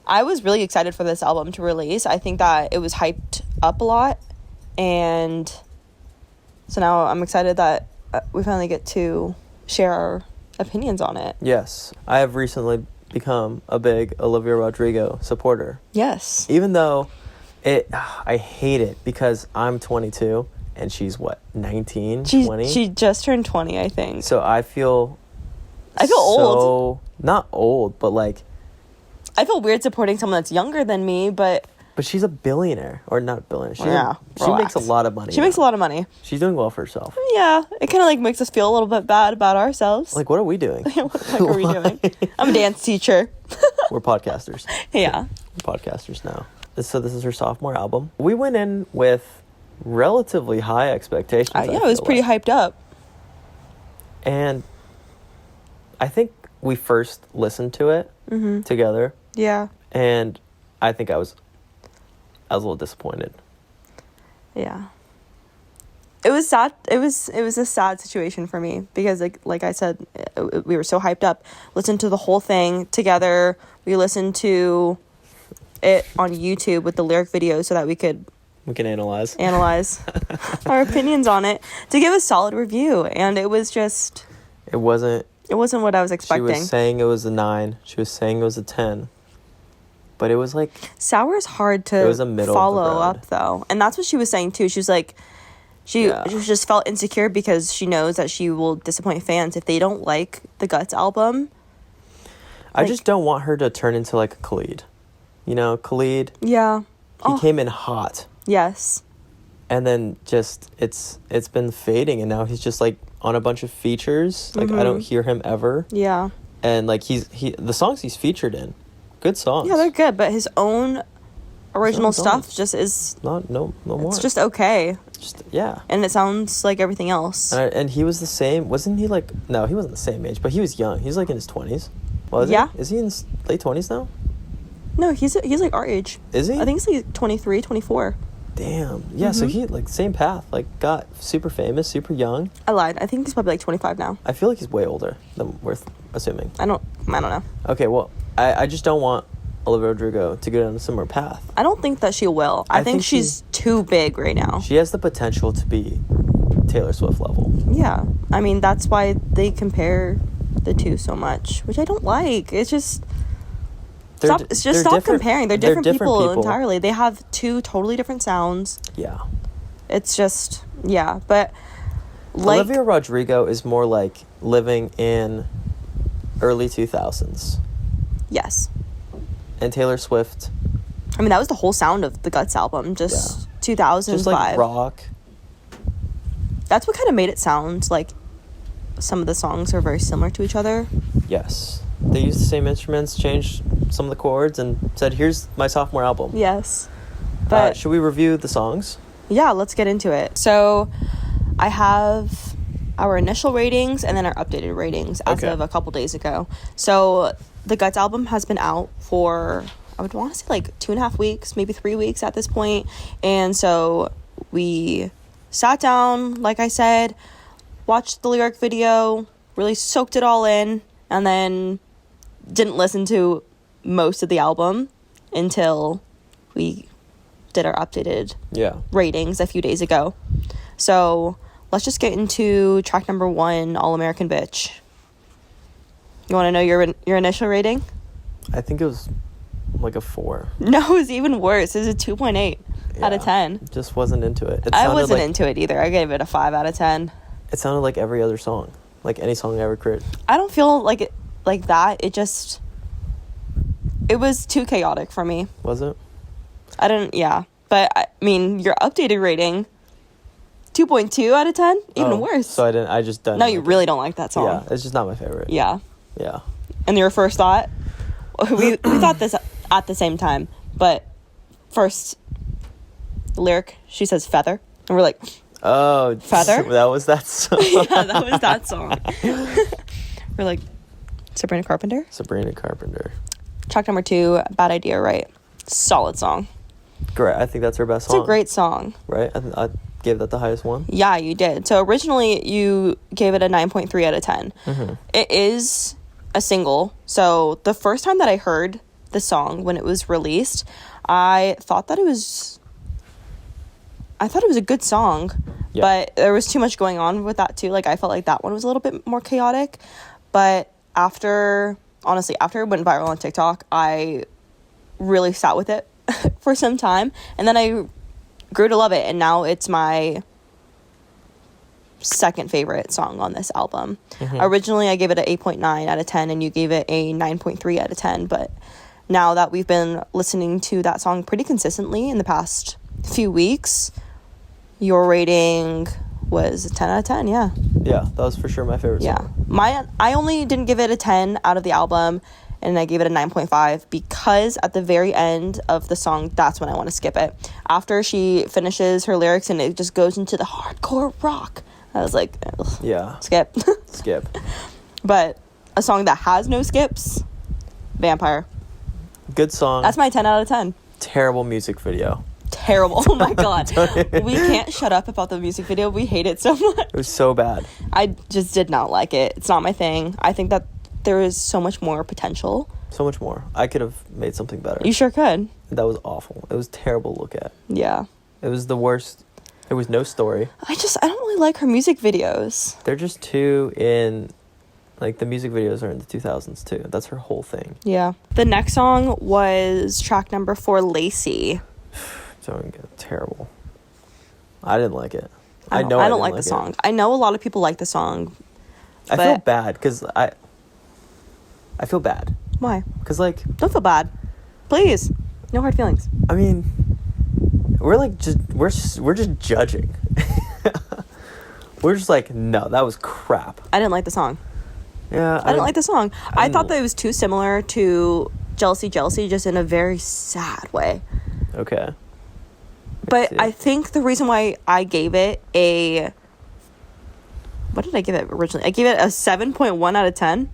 I was really excited for this album to release. I think that it was hyped up a lot, and so now I'm excited that we finally get to share our opinions on it. Yes. I have recently become a big Olivia Rodrigo supporter. Yes. Even though I hate it because I'm 22 and she's 19, 20? She just turned 20, I think. So I feel old. Not old, but like... I feel weird supporting someone that's younger than me, but... But she's a billionaire. Or not a billionaire. She makes a lot of money. She makes a lot of money. She's doing well for herself. Yeah. It kind of like makes us feel a little bit bad about ourselves. Like, what are we doing? What the heck are we doing? I'm a dance teacher. We're podcasters. Yeah. We're podcasters now. So this is her sophomore album. We went in with relatively high expectations. Yeah, it was pretty hyped up. And I think we first listened to it together. Yeah. And I think I was a little disappointed. Yeah. It was sad. It was a sad situation for me because like I said, we were so hyped up. Listened to the whole thing together. We listened to it on YouTube with the lyric video so that we can analyze our opinions on it to give a solid review, and it wasn't what I was expecting. She was saying it was a 9. She was saying it was a 10. But it was like... Sour is hard to follow up, though. And that's what she was saying, too. She was like... She just felt insecure because she knows that she will disappoint fans if they don't like the Guts album. I just don't want her to turn into like a Khalid. You know, Khalid... Yeah. He came in hot. Yes. And then just... It's been fading, and now he's just like on a bunch of features. Like, I don't hear him ever. Yeah. And like the songs he's featured in... Good songs. Yeah, they're good, but his own original stuff just is... No more. It's just okay. Yeah. And it sounds like everything else. And he was the same... Wasn't he like... No, he wasn't the same age, but he was young. He's like in his 20s. Was he? Yeah. Is he in his late 20s now? No, he's like our age. Is he? I think he's like 23, 24. Damn. Yeah, so he, like, same path. Like, got super famous, super young. I lied. I think he's probably like 25 now. I feel like he's way older than worth assuming. I don't know. Okay, well... I just don't want Olivia Rodrigo to go down a similar path. I don't think that she will. I think she's too big right now. She has the potential to be Taylor Swift level. Yeah. I mean, that's why they compare the two so much, which I don't like. It's just... Stop comparing. They're different people entirely. They have two totally different sounds. Yeah. It's just... Yeah, but... Like, Olivia Rodrigo is more like living in early 2000s. Yes. And Taylor Swift... I mean, that was the whole sound of the Guts album. Just 2005. Just like rock. That's what kind of made it sound like some of the songs are very similar to each other. Yes. They used the same instruments, changed some of the chords, and said, here's my sophomore album. Yes. But should we review the songs? Yeah, let's get into it. So I have our initial ratings and then our updated ratings as of a couple days ago. So the Guts album has been out for, I would want to say like 2.5 weeks, maybe 3 weeks at this point. And so we sat down, like I said, watched the lyric video, really soaked it all in, and then didn't listen to most of the album until we did our updated ratings a few days ago. So let's just get into track number 1, All American Bitch. You want to know your initial rating? I think it was like a 4. No, it was even worse. It was a 2.8 out of 10. Just wasn't into it. I wasn't into it either. I gave it a 5 out of 10. It sounded like every other song. Like any song I ever created. I don't feel like it like that. It was too chaotic for me. Was it? Yeah. But, I mean, your updated rating, 2.2 out of 10? Even worse. So I just done. No, you really don't like that song. Yeah, it's just not my favorite. Yeah. Yeah. And your first thought? We thought this at the same time. But first, the lyric, she says feather. And we're like, oh. Feather? That was that song. Yeah, that was that song. We're like, Sabrina Carpenter? Sabrina Carpenter. Track number 2, Bad Idea, Right? Solid song. Great. I think that's her best song. It's a great song. Right? I gave that the highest one. Yeah, you did. So originally you gave it a 9.3 out of 10. Mm-hmm. It is a single. So the first time that I heard the song when it was released. I thought it was a good song, but there was too much going on with that too. Like, I felt like that one was a little bit more chaotic. But after it went viral on TikTok, I really sat with it for some time, and then I grew to love it, and now it's my second favorite song on this album. Originally, I gave it an 8.9 out of 10, and you gave it a 9.3 out of 10, but now that we've been listening to that song pretty consistently in the past few weeks, your rating was a 10 out of 10. Yeah, that was for sure my favorite song. I only didn't give it a 10 out of the album, and I gave it a 9.5 because at the very end of the song, that's when I want to skip it. After she finishes her lyrics and it just goes into the hardcore rock, I was like, ugh, skip. Skip. But a song that has no skips, Vampire. Good song. That's my 10 out of 10. Terrible music video. Terrible. Oh my god. We can't shut up about the music video. We hate it so much. It was so bad. I just did not like it. It's not my thing. I think that there is so much more potential. So much more. I could have made something better. You sure could. That was awful. It was terrible to look at. Yeah. It was the worst. There was no story. I don't really like her music videos. They're just too in... Like, the music videos are in the 2000s, too. That's her whole thing. Yeah. The next song was track number 4, Lacey. Terrible. I didn't like it. I don't like the song. I know a lot of people like the song. I feel bad because I feel bad. Why? Because, like... Don't feel bad. Please. No hard feelings. I mean, we're just judging. We're just like, no, that was crap. I didn't like the song. Yeah. I didn't like the song. I thought that it was too similar to Jealousy, just in a very sad way. Okay. But I think the reason why I gave it a... What did I give it originally? I gave it a 7.1 out of 10.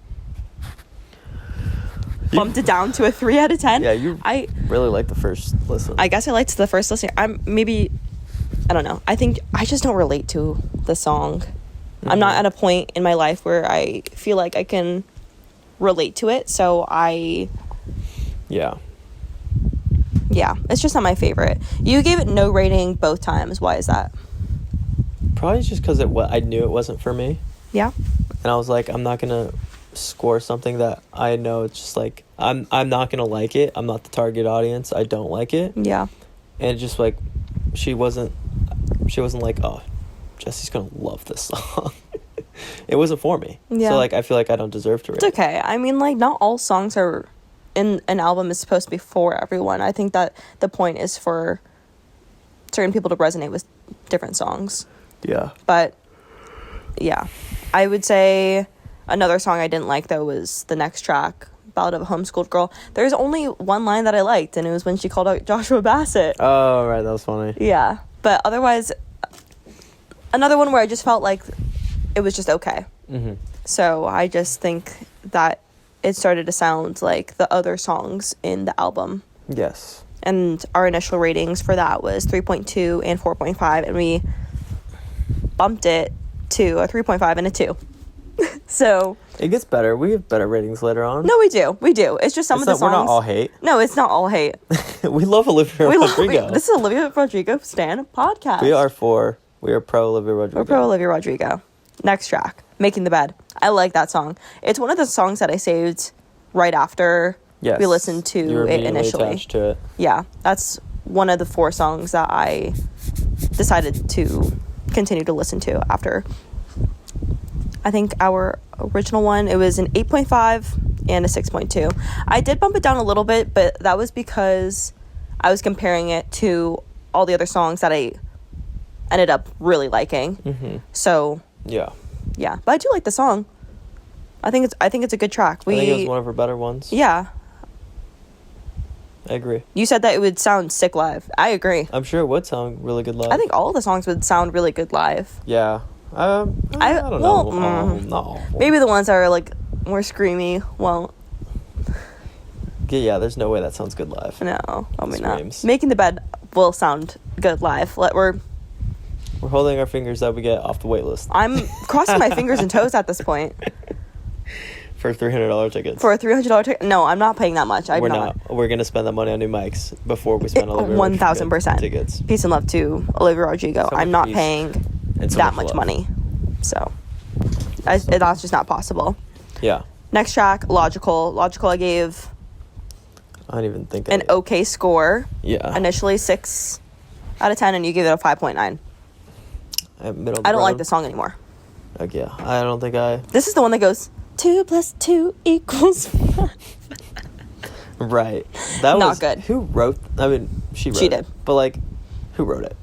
Bumped it down to a 3 out of 10. Yeah, I really liked the first listen. I guess I liked the first listen. I don't know. I think I just don't relate to the song. I'm not at a point in my life where I feel like I can relate to it. So Yeah, it's just not my favorite. You gave it no rating both times. Why is that? Probably just because I knew it wasn't for me. Yeah. And I was like, I'm not gonna score something that I know it's just like I'm not gonna like it. I'm not the target audience. I don't like it. Yeah. And just like she wasn't like, oh, Jesse's gonna love this song. It wasn't for me. Yeah. So like I feel like I don't deserve to rate. It's okay. I mean, like, not all songs are in an album is supposed to be for everyone. I think that the point is for certain people to resonate with different songs. Yeah. But yeah, I would say another song I didn't like though was the next track, Ballad of a Homeschooled Girl. There's only one line that I liked, and it was when she called out Joshua Bassett. Oh, right, that was funny. Yeah, but otherwise, another one where I just felt like it was just okay. Mm-hmm. So I just think that it started to sound like the other songs in the album. Yes. And our initial ratings for that was 3.2 and 4.5, and we bumped it to a 3.5 and a 2. So it gets better. We have better ratings later on. No, we do. It's just some of the songs. We're not all hate. No, it's not all hate. We love Olivia Rodrigo. This is Olivia Rodrigo Stan podcast. We are pro Olivia Rodrigo. We're pro Olivia Rodrigo. Next track, Making the Bed. I like that song. It's one of the songs that I saved right after we listened to it initially. Attached to it. Yeah, that's one of the 4 songs that I decided to continue to listen to after. I think our original one, it was an 8.5 and a 6.2. I did bump it down a little bit, but that was because I was comparing it to all the other songs that I ended up really liking. Mm-hmm. So yeah, but I do like the song. I think it's a good track. I think it was one of her better ones. Yeah, I agree. You said that it would sound sick live. I agree. I'm sure it would sound really good live. I think all the songs would sound really good live. Yeah. I don't know. No. Maybe the ones that are like more screamy won't. Yeah, there's no way that sounds good live. No, probably not. Making the Bed will sound good live. We're holding our fingers that we get off the wait list. I'm crossing my fingers and toes at this point. For $300 tickets. For a $300 ticket? No, I'm not paying that much. We're not. We're going to spend that money on new mics before we spend Olivia 1,000% tickets. Peace and love to Olivia Rodrigo. I'm not paying that much money. So, that's just not possible. Yeah. Next track, Logical. Logical, I gave... I don't even think... An okay score. Yeah. Initially 6 out of 10, and you gave it a 5.9. I don't like the song anymore. Like, yeah. I don't think I... This is the one that goes... 2 + 2 = 5. Right. That not was good. Who wrote? I mean, she wrote. She did. It, but like, who wrote it?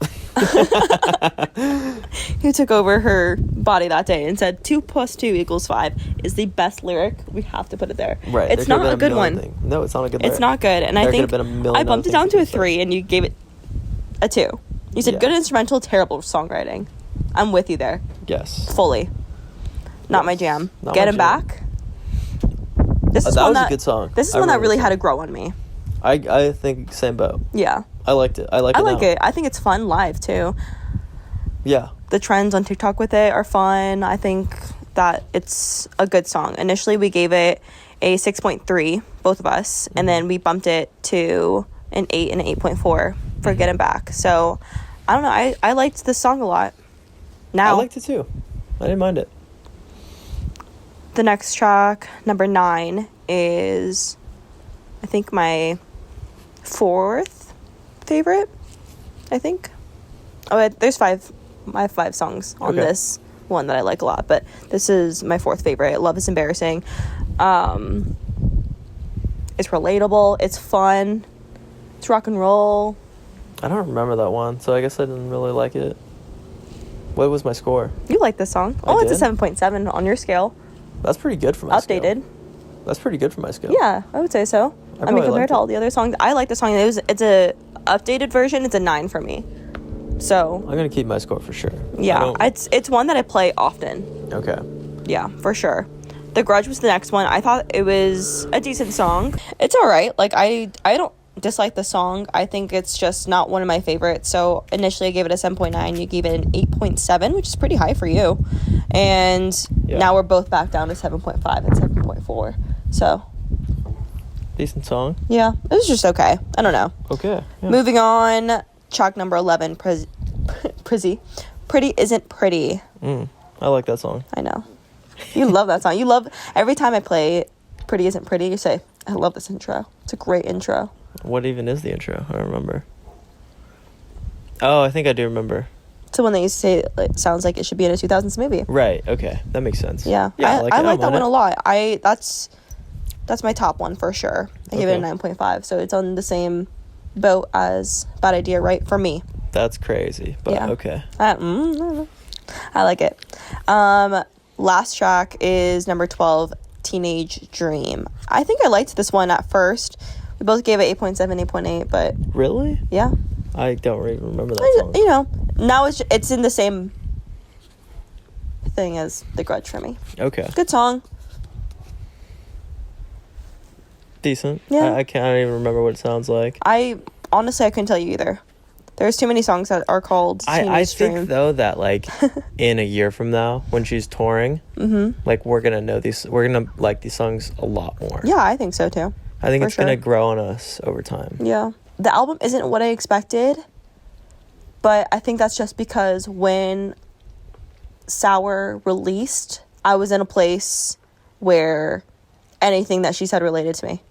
Who took over her body that day and said 2 + 2 = 5 is the best lyric. We have to put it there. Right. It's not a good one. No, it's not a good lyric. It's not good. And I think I bumped it down to a 3, and you gave it a 2. You said good instrumental, terrible songwriting. I'm with you there. Yes. Fully. Not my jam. Not Get my Him jam. Back. This is that one was a good song. This is one that really had to grow on me. I think same boat. Yeah. I liked it. I like it. I think it's fun live too. Yeah. The trends on TikTok with it are fun. I think that it's a good song. Initially, we gave it a 6.3, both of us, and then we bumped it to an 8 and an 8.4 for Get Him Back. So, I don't know. I liked this song a lot. Now, I liked it too. I didn't mind it. The next track, number 9, is, I think, my 4th favorite, I think. Oh, there's 5. I have 5 songs on this one that I like a lot, but this is my 4th favorite. Love Is Embarrassing. It's relatable. It's fun. It's rock and roll. I don't remember that one, so I guess I didn't really like it. What was my score? You like this song. It's a 7.7 on your scale. That's pretty good for my scale. Updated. That's pretty good for my scale. Yeah, I would say so. I mean, compared to all the other songs, I like the song. It's a updated version. It's a 9 for me. So I'm gonna keep my score for sure. Yeah, it's one that I play often. Okay. Yeah, for sure. The Grudge was the next one. I thought it was a decent song. It's all right. Like I don't dislike the song. I think it's just not one of my favorites. So initially I gave it a 7.9. You gave it an 8.7, which is pretty high for you. And now we're both back down to 7.5 and 7.4. So decent song. Yeah, it was just okay. I don't know. Okay. Yeah. Moving on, track number 11, Pretty Isn't Pretty. I like that song. I know. You love that song. You love, every time I play Pretty Isn't Pretty, you say, I love this intro. It's a great intro. What even is the intro? I don't remember. Oh, I think I do remember. It's the one that you say it sounds like it should be in a 2000s movie. Right. Okay. That makes sense. Yeah. I like that one a lot. That's my top one for sure. I gave it a 9.5. So it's on the same boat as Bad Idea, right? For me. That's crazy. But okay. I like it. Last track is number 12, Teenage Dream. I think I liked this one at first. We both gave it 8.7, 8.8, but... Really? Yeah. I don't even remember that song. You know, now it's in the same thing as The Grudge for me. Okay. Good song. Decent. Yeah. I can't even remember what it sounds like. Honestly, I couldn't tell you either. There's too many songs that are called Teenage I Dream. think, though, that, like, in a year from now, when she's touring, like, we're going to like these songs a lot more. Yeah, I think so, too. I think it's going to grow on us over time. Yeah. The album isn't what I expected, but I think that's just because when Sour released, I was in a place where anything that she said related to me.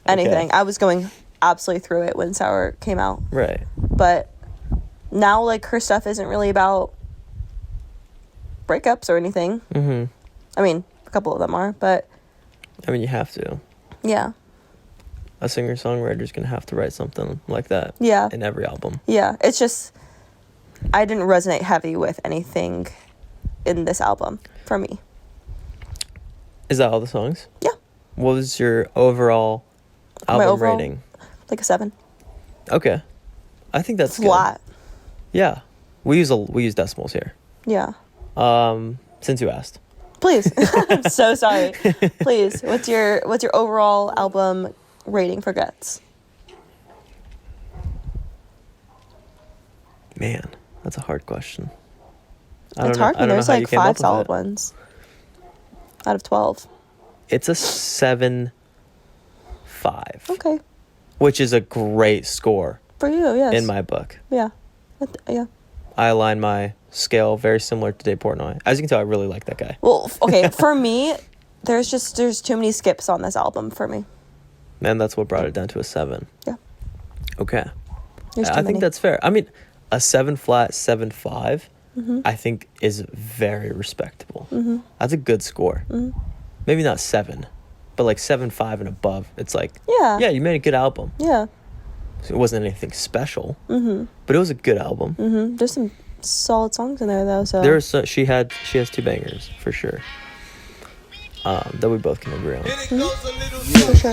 Anything. I was going absolutely through it when Sour came out. Right. But now, like, her stuff isn't really about breakups or anything. I mean, a couple of them are, but... I mean, you have to. Yeah. A singer-songwriter's going to have to write something like that. Yeah. In every album. Yeah. It's just... I didn't resonate heavy with anything in this album, for me. Is that all the songs? Yeah. What was your overall album rating? Like a 7. Okay. I think that's flat. Good. Yeah. We use decimals here. Yeah. Since you asked. Please. I'm so sorry. Please. What's your overall album rating for Guts? Man, that's a hard question. It's hard when there's like 5 solid ones. out of 12? It's a 7.5. Okay. Which is a great score. For you, yes. In my book. Yeah. Yeah. I align my scale very similar to Dave Portnoy. As you can tell, I really like that guy. Well, okay, for me, there's too many skips on this album for me. And that's what brought it down to a 7. Yeah. Okay. I think that's fair. I mean, a 7 flat, 7.5, I think is very respectable. That's a good score. Maybe not 7, but like 7.5 and above. It's like, yeah, you made a good album. Yeah. So it wasn't anything special, but it was a good album. There's some solid songs in there though. So she has 2 bangers for sure. That we both can agree on. For sure.